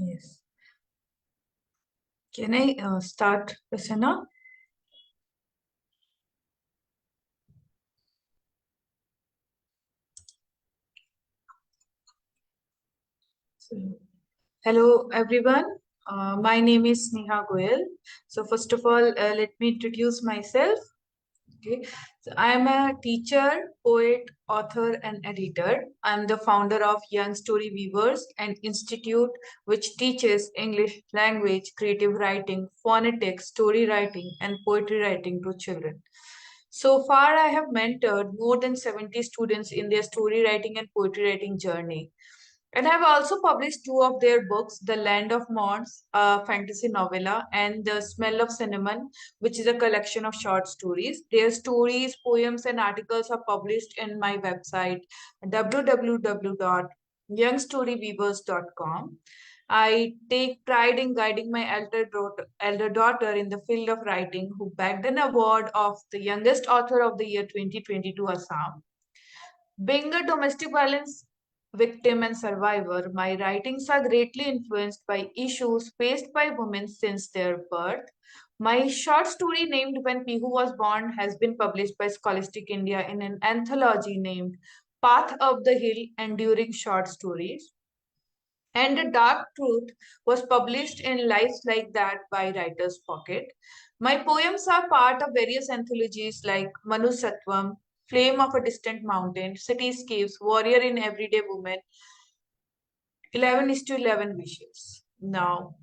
Yes. Can I start, Prasanna? So, hello, everyone. My name is Sneha Goel. So, first of all, let me introduce myself. Okay. So, I am a teacher, poet, author, and editor. I'm the founder of Young Story Weavers, an institute which teaches English language, creative writing, phonetics, story writing, and poetry writing to children. So far, I have mentored more than 70 students in their story writing and poetry writing journey. And I've also published two of their books, The Land of Mods, a fantasy novella, and The Smell of Cinnamon, which is a collection of short stories. Their stories, poems, and articles are published in my website, www.youngstoryweavers.com. I take pride in guiding my elder daughter in the field of writing, who bagged an award of the youngest author of the year 2022 Assam. Being a domestic violence victim and survivor, my writings are greatly influenced by issues faced by women since their birth. My short story named When Pihu Was Born has been published by Scholastic India in an anthology named Path Up the Hill Enduring Short Stories. And The Dark Truth was published in Lives Like That by Writer's Pocket. My poems are part of various anthologies like Manu Sattvam, Flame of a Distant Mountain, Cityscapes, Warrior in Everyday Woman, 11 is to 11 Wishes. Now,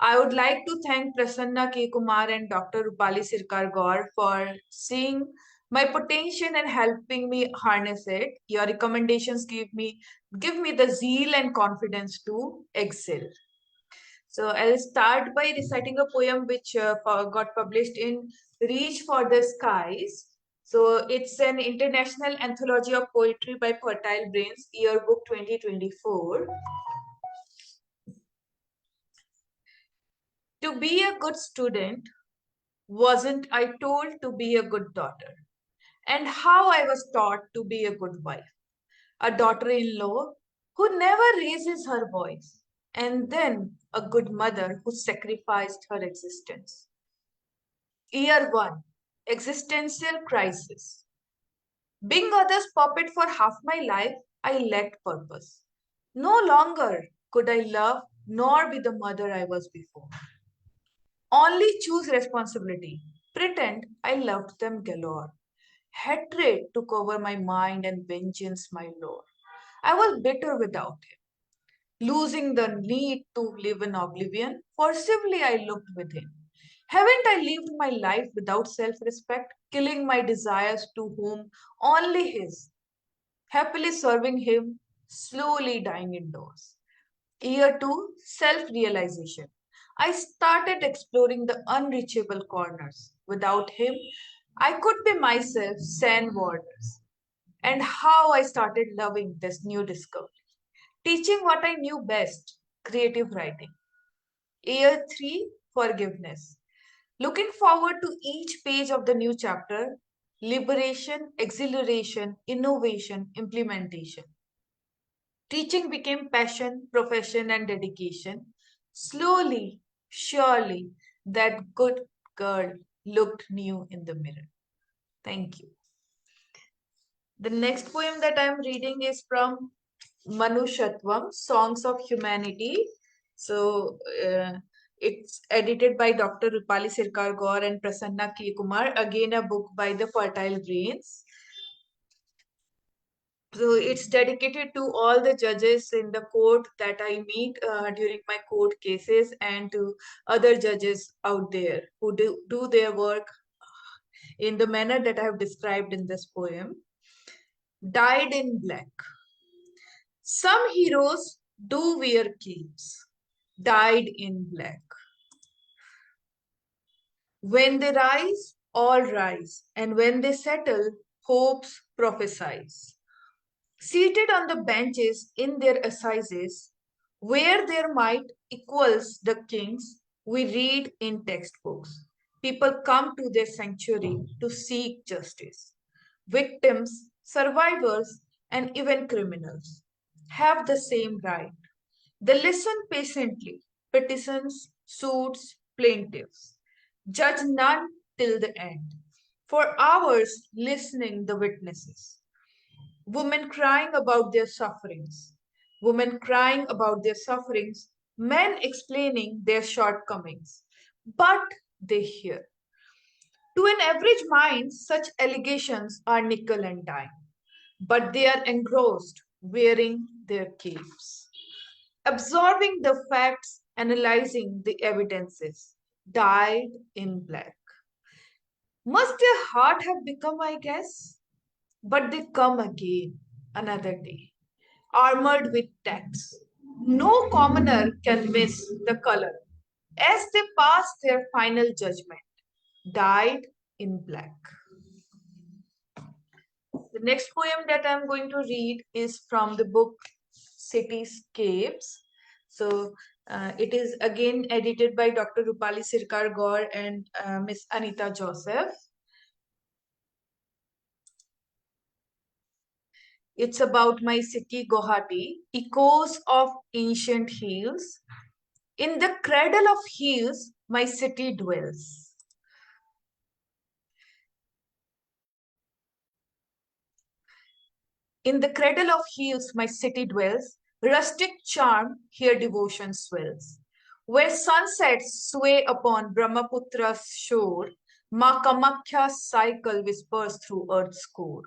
I would like to thank Prasanna K. Kumar and Dr. Rupali Sirkar Gaur for seeing my potential and helping me harness it. Your recommendations give me the zeal and confidence to excel. So I'll start by reciting a poem which got published in Reach for the Skies. So it's an international anthology of poetry by Fertile Brains, Yearbook 2024. To be a good student, wasn't I told to be a good daughter? And how I was taught to be a good wife, a daughter in law who never raises her voice, and then a good mother who sacrificed her existence. Year 1, Existential Crisis. Being others' puppet for half my life, I lacked purpose. No longer could I love nor be the mother I was before. Only choose responsibility. Pretend I loved them galore. Hatred took over my mind and vengeance my lore. I was bitter without him. Losing the need to live in oblivion, forcibly I looked within. Haven't I lived my life without self respect, killing my desires to whom only his, happily serving him, slowly dying indoors? Year 2, Self Realization. I started exploring the unreachable corners. Without him, I could be myself, sand borders. And how I started loving this new discovery. Teaching what I knew best, creative writing. Year 3, Forgiveness. Looking forward to each page of the new chapter, liberation, exhilaration, innovation, implementation. Teaching became passion, profession, and dedication. Slowly, surely, that good girl looked new in the mirror. Thank you. The next poem that I am reading is from Manushatvam, Songs of Humanity. So it's edited by Dr. Rupali Sirkar Gaur and Prasanna K. Kumar, again a book by the Fertile Brains. So it's dedicated to all the judges in the court that I meet during my court cases and to other judges out there who do their work in the manner that I have described in this poem. Dyed in black. Some heroes do wear capes, dyed in black. When they rise, all rise, and when they settle, hopes prophesize. Seated on the benches in their assizes, where their might equals the king's, we read in textbooks. People come to their sanctuary to seek justice. Victims, survivors, and even criminals have the same right. They listen patiently, petitions, suits, plaintiffs, judge none till the end. For hours, listening the witnesses. Women crying about their sufferings. Women crying about their sufferings. Men explaining their shortcomings. But they hear. To an average mind, such allegations are nickel and dime, but they are engrossed, wearing their capes, absorbing the facts, analyzing the evidences, dyed in black. Must their heart have become, I guess? But they come again, another day, armored with texts. No commoner can miss the color as they pass their final judgment, dyed in black. The next poem that I'm going to read is from the book Cityscapes. So it is again edited by Dr. Rupali Sirkar Gaur and Miss Anita Joseph. It's about my city, Guwahati, echoes of ancient hills. In the cradle of hills, my city dwells. In the cradle of hills my city dwells, rustic charm here devotion swells. Where sunsets sway upon Brahmaputra's shore, Ma Kamakhya's cycle whispers through earth's core.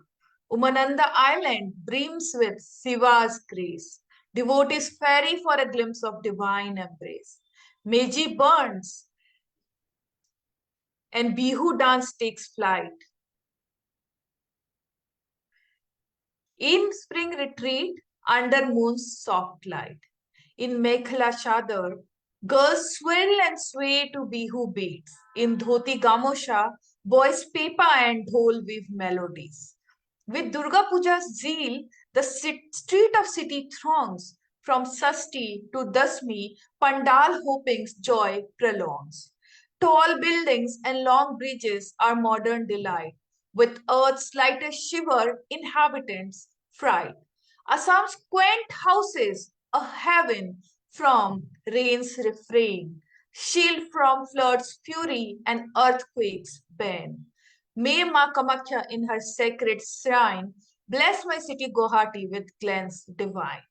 Umananda Island brims with Shiva's grace. Devotees ferry for a glimpse of divine embrace. Meji burns and Bihu dance takes flight. In spring retreat, under moon's soft light. In Mekhla Chadar, girls swirl and sway to Bihu beats. In Dhoti Gamosha, boys pepa and dhol weave melodies. With Durga Puja's zeal, the street of city throngs. From Sasti to Dasmi, Pandal hoping's joy prolongs. Tall buildings and long bridges are modern delight. With earth's slightest shiver, inhabitants fright. Assam's quaint houses, a heaven from rain's refrain, shield from flood's fury and earthquake's bane. May Ma Kamakhya in her sacred shrine bless my city Guwahati with glens divine.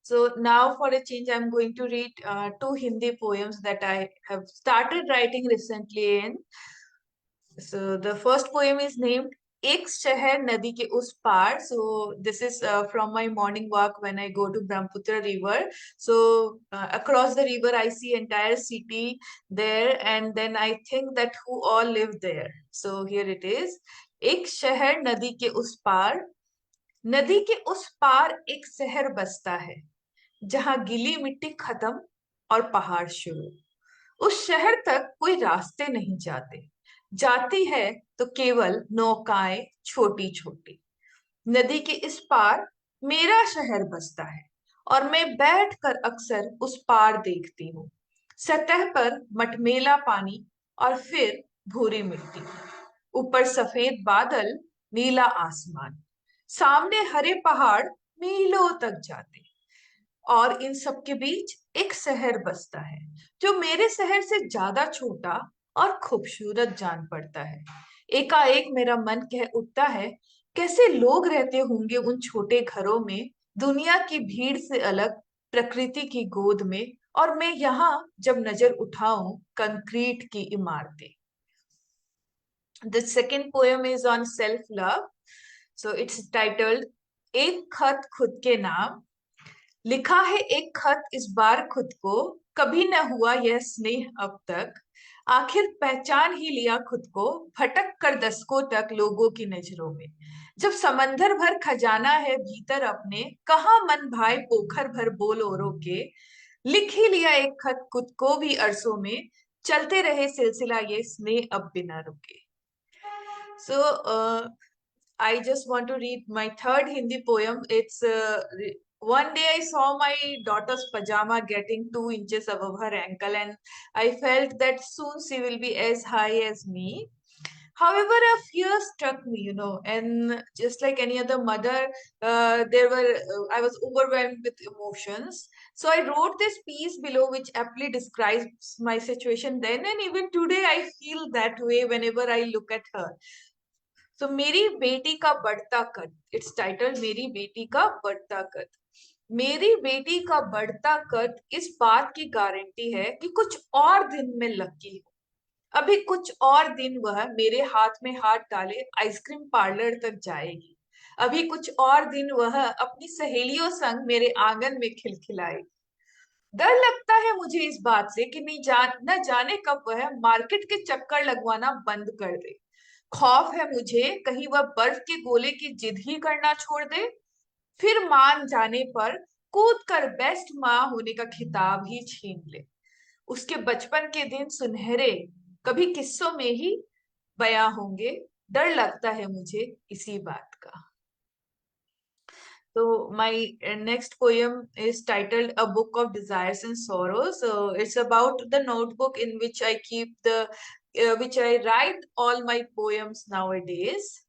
So now for a change, I'm going to read two Hindi poems that I have started writing recently in. So the first poem is named एक शहर नदी के उस पार. So this is from my morning walk when I go to Brahmaputra river. So across the river I see entire city there, and then I think that who all live there. So here it is. एक शहर नदी के उस पार, नदी के उस पार एक शहर बसता है जहां गीली मिट्टी खत्म और पहाड़ शुरू. उस शहर तक कोई रास्ते नहीं जाते, जाती है तो केवल नौकाएं छोटी छोटी. नदी के इस पार मेरा शहर बसता है और मैं बैठकर अक्सर उस पार देखती हूँ. सतह पर मटमेला पानी और फिर भूरी मिट्टी, ऊपर सफेद बादल, नीला आसमान, सामने हरे पहाड़ मीलों तक जाते. और इन सब के बीच एक शहर बसता है जो मेरे शहर से ज्यादा छोटा और खूबसूरत जान पड़ता है. एकाएक मेरा मन कह उठता है, कैसे लोग रहते होंगे उन छोटे घरों में, दुनिया की भीड़ से अलग, प्रकृति की गोद में, और मैं यहाँ जब नजर उठाऊं कंक्रीट की इमारतें. The second poem is on self-love. So it's titled एक खत खुद के नाम. लिखा है एक खत इस बार खुद को, कभी न हुआ यह स्नेह अब तक. आखिर पहचान ही लिया खुद को, भटक कर दशकों तक लोगों की नजरों में. जब समंदर भर खजाना है भीतर अपने, कहाँ मन भाई पोखर भर बोल औरों के. लिख ही लिया एक खत खुद को भी अरसों में, चलते रहे सिलसिला ये स्नेह अब बिना रुके. So I just want to read my third Hindi poem. It's one day I saw my daughter's pajama getting 2 inches above her ankle, and I felt that soon she will be as high as me. However, a fear struck me, and just like any other mother, I was overwhelmed with emotions. So I wrote this piece below, which aptly describes my situation then, and even today I feel that way whenever I look at her. So, मेरी बेटी का बढ़ता कद, it's titled मेरी बेटी का बढ़ता कद. मेरी बेटी का बढ़ता कद इस बात की गारंटी है कि कुछ और दिन में लकी हो. अभी कुछ और दिन वह मेरे हाथ में हाथ डाले आइसक्रीम पार्लर तक जाएगी. अभी कुछ और दिन वह अपनी सहेलियों संग मेरे आंगन में खिलखिलाएगी. डर लगता है मुझे इस बात से कि न जाने कब वह मार्केट के चक्कर लगवाना बंद कर दे. खौफ है मुझे कहीं वह बर्फ के गोले की जिद ही करना छोड़ दे, फिर मान जाने पर कूद कर बेस्ट माँ होने का खिताब ही छीन ले. उसके बचपन के दिन सुनहरे कभी किस्सों में ही बयां होंगे. डर लगता है मुझे इसी बात का. So my next poem is titled A Book of Desires and Sorrows. So it's about the notebook in which I keep which I write all my poems nowadays.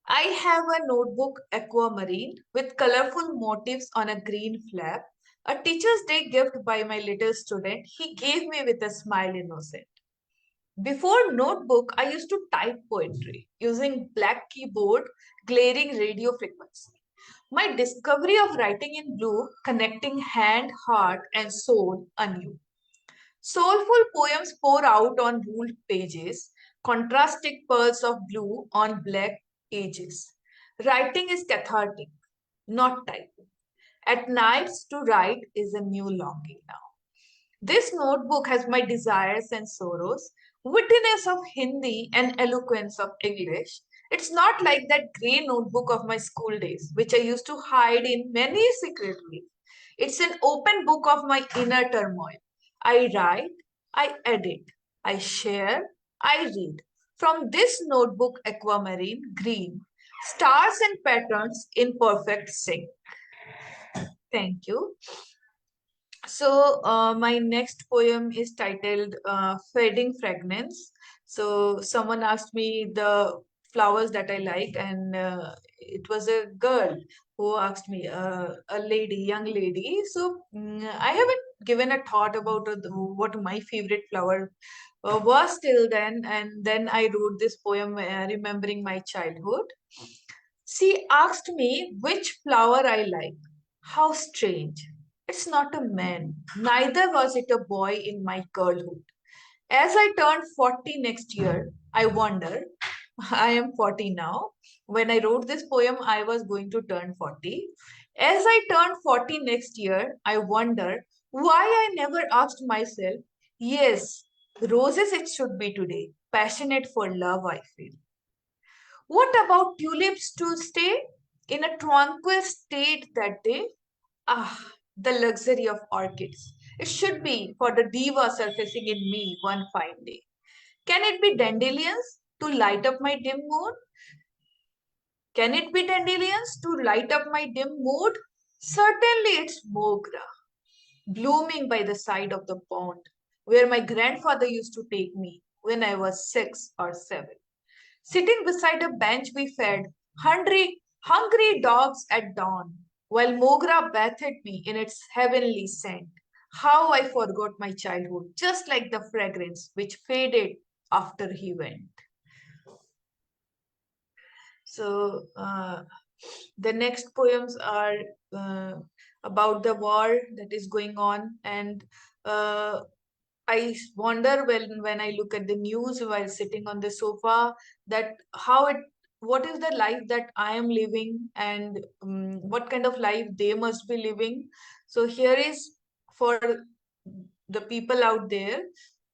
I have a notebook aquamarine with colorful motifs on a green flap. A teacher's day gift by my little student. He gave me with a smile innocent. Before notebook, I used to type poetry using black keyboard, glaring radio frequency. My discovery of writing in blue, connecting hand, heart, and soul anew. Soulful poems pour out on ruled pages, contrasting pearls of blue on black pages. Writing is cathartic, not typing. At nights, to write is a new longing now. This notebook has my desires and sorrows, wittiness of Hindi and eloquence of English. It's not like that grey notebook of my school days, which I used to hide in many secretly. It's an open book of my inner turmoil. I write, I edit, I share, I read. From this notebook, aquamarine green, stars and patterns in perfect sync. Thank you. So, my next poem is titled Fading Fragrance. So, someone asked me the flowers that I like, and it was a girl who asked me, a lady, young lady. So, I haven't given a thought about what my favorite flower was till then, and then I wrote this poem remembering my childhood. She asked me which flower I like. How strange. It's not a man. Neither was it a boy in my girlhood. As I turned 40 next year, I wonder, I am 40 now. When I wrote this poem, I was going to turn 40. As I turn 40 next year, I wonder why I never asked myself, yes, roses it should be today. Passionate for love, I feel. What about tulips to stay in a tranquil state that day? Ah, the luxury of orchids. It should be for the diva surfacing in me one fine day. Can it be dandelions to light up my dim mood? Can it be dandelions to light up my dim mood? Certainly it's mogra, blooming by the side of the pond, where my grandfather used to take me when I was 6 or 7. Sitting beside a bench, we fed hungry dogs at dawn, while Mogra bathed me in its heavenly scent. How I forgot my childhood, just like the fragrance which faded after he went. So, the next poems are uh, about the war that is going on, and uh, I wonder when I look at the news while sitting on the sofa that what is the life that I am living, and what kind of life they must be living. So here is for the people out there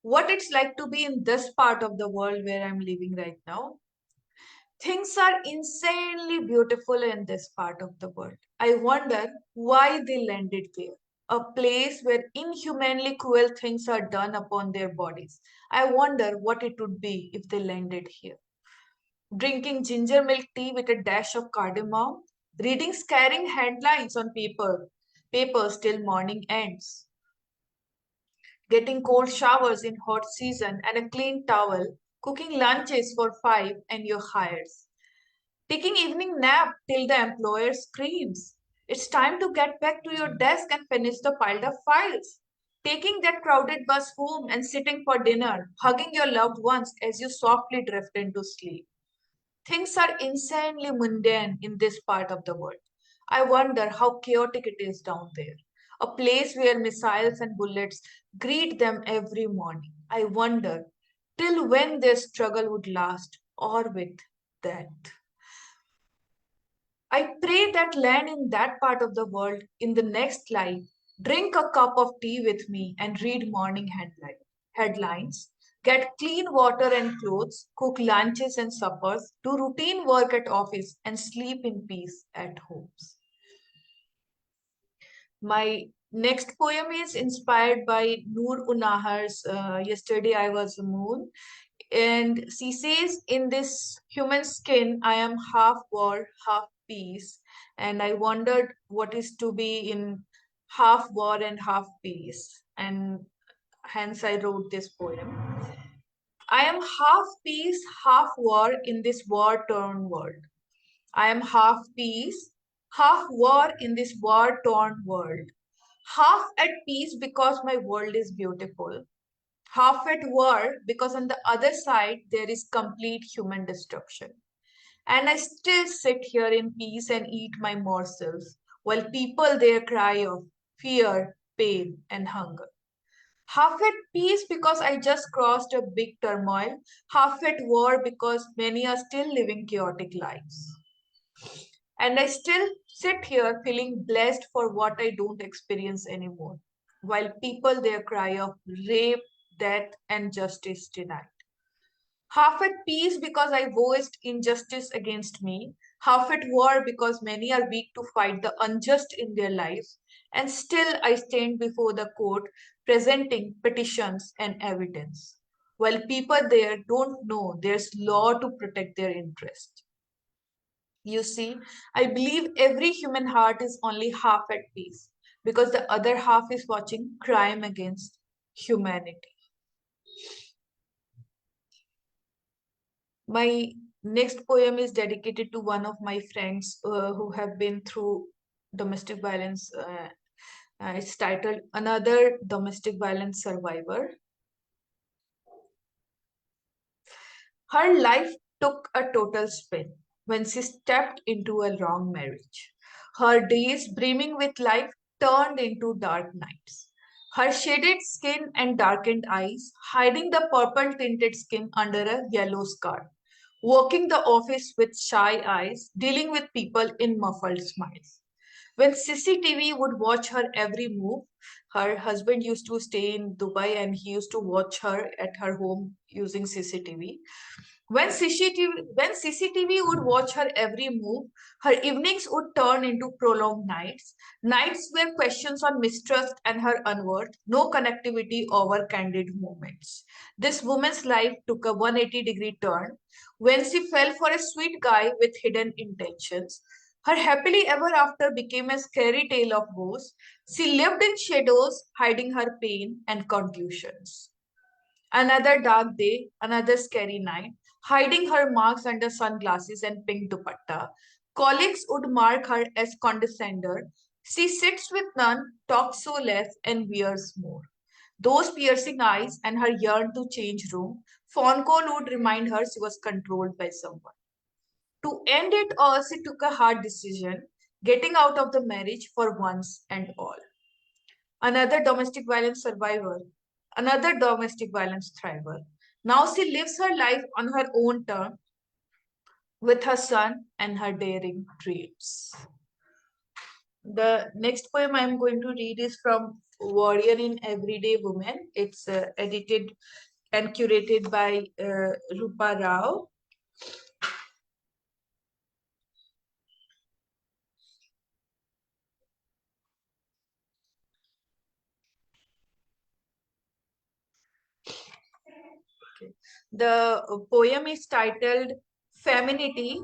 what it's like to be in this part of the world where I'm living right now. Things are insanely beautiful in this part of the world. I wonder why they landed there. A place where inhumanly cruel things are done upon their bodies. I wonder what it would be if they landed here. Drinking ginger milk tea with a dash of cardamom, reading scaring headlines on papers till morning ends, getting cold showers in hot season and a clean towel cooking lunches for five and your hires, taking evening nap till the employer screams. It's time to get back to your desk and finish the piled up files. Taking that crowded bus home and sitting for dinner, hugging your loved ones as you softly drift into sleep. Things are insanely mundane in this part of the world. I wonder how chaotic it is down there. A place where missiles and bullets greet them every morning. I wonder till when their struggle would last or with that. I pray that land in that part of the world in the next life, drink a cup of tea with me and read morning headlines, get clean water and clothes, cook lunches and suppers, do routine work at office and sleep in peace at homes. My next poem is inspired by Noor Unahar's Yesterday I Was a Moon. And she says, in this human skin, I am half war, half peace. And I wondered what is to be in half war and half peace. And hence I wrote this poem. I am half peace, half war in this war torn world. I am half peace, half war in this war torn world. Half at peace because my world is beautiful, half at war because on the other side there is complete human destruction. And I still sit here in peace and eat my morsels while people there cry of fear, pain, and hunger. Half at peace because I just crossed a big turmoil, half at war because many are still living chaotic lives. And I still sit here feeling blessed for what I don't experience anymore, while people there cry of rape, death, and justice denied. Half at peace because I voiced injustice against me, half at war because many are weak to fight the unjust in their lives, and still I stand before the court presenting petitions and evidence, while people there don't know there's law to protect their interests. You see, I believe every human heart is only half at peace because the other half is watching crime against humanity. My next poem is dedicated to one of my friends who have been through domestic violence. It's titled Another Domestic Violence Survivor. Her life took a total spin when she stepped into a wrong marriage. Her days brimming with life turned into dark nights. Her shaded skin and darkened eyes, hiding the purple tinted skin under a yellow scarf. Working the office with shy eyes, dealing with people in muffled smiles. When CCTV would watch her every move, her husband used to stay in Dubai and he used to watch her at her home using CCTV. When CCTV would watch her every move, her evenings would turn into prolonged nights, nights where questions on mistrust and her unworth, no connectivity over candid moments. This woman's life took a 180-degree turn when she fell for a sweet guy with hidden intentions. Her happily ever after became a scary tale of woes. She lived in shadows, hiding her pain and confusions. Another dark day, another scary night, hiding her marks under sunglasses and pink dupatta. Colleagues would mark her as condescender. She sits with none, talks so less, and wears more. Those piercing eyes and her yearn to change room, phone call would remind her she was controlled by someone. To end it all, she took a hard decision, getting out of the marriage for once and all. Another domestic violence survivor, another domestic violence thriver. Now she lives her life on her own terms with her son and her daring dreams. The next poem I'm going to read is from Warrior in Everyday Woman. It's edited and curated by Rupa Rao. The poem is titled Femininity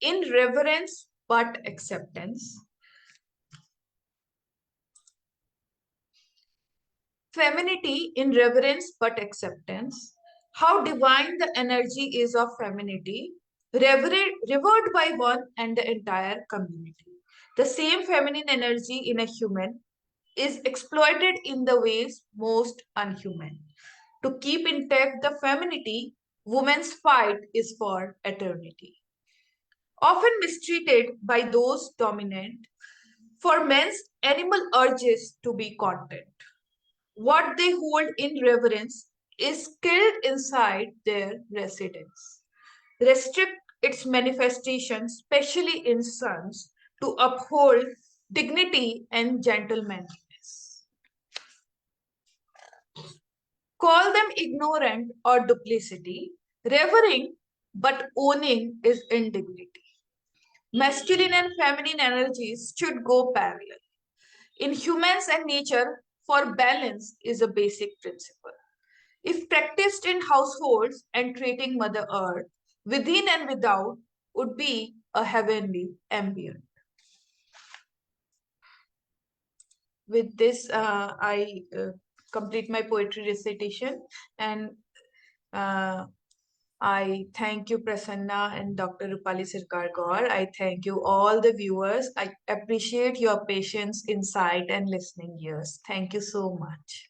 in Reverence but Acceptance. Femininity in reverence but acceptance. how divine the energy is of femininity, revered by one and the entire community. The same feminine energy in a human is exploited in the ways most unhuman. To keep intact the femininity, women's fight is for eternity. Often mistreated by those dominant, for men's animal urges to be content. What they hold in reverence is killed inside their residence. Restrict its manifestation, especially in sons, to uphold dignity and gentlemanliness. Call them ignorant or duplicity. Revering but owning is indignity. Masculine and feminine energies should go parallel. In humans and nature, for balance is a basic principle. If practiced in households and treating Mother Earth, within and without, would be a heavenly ambient. With this, I complete my poetry recitation and uh, I thank you, Prasanna and Dr. Rupali Sirkar Gaur. I thank you, all the viewers. I appreciate your patience, insight, and listening ears. Thank you so much.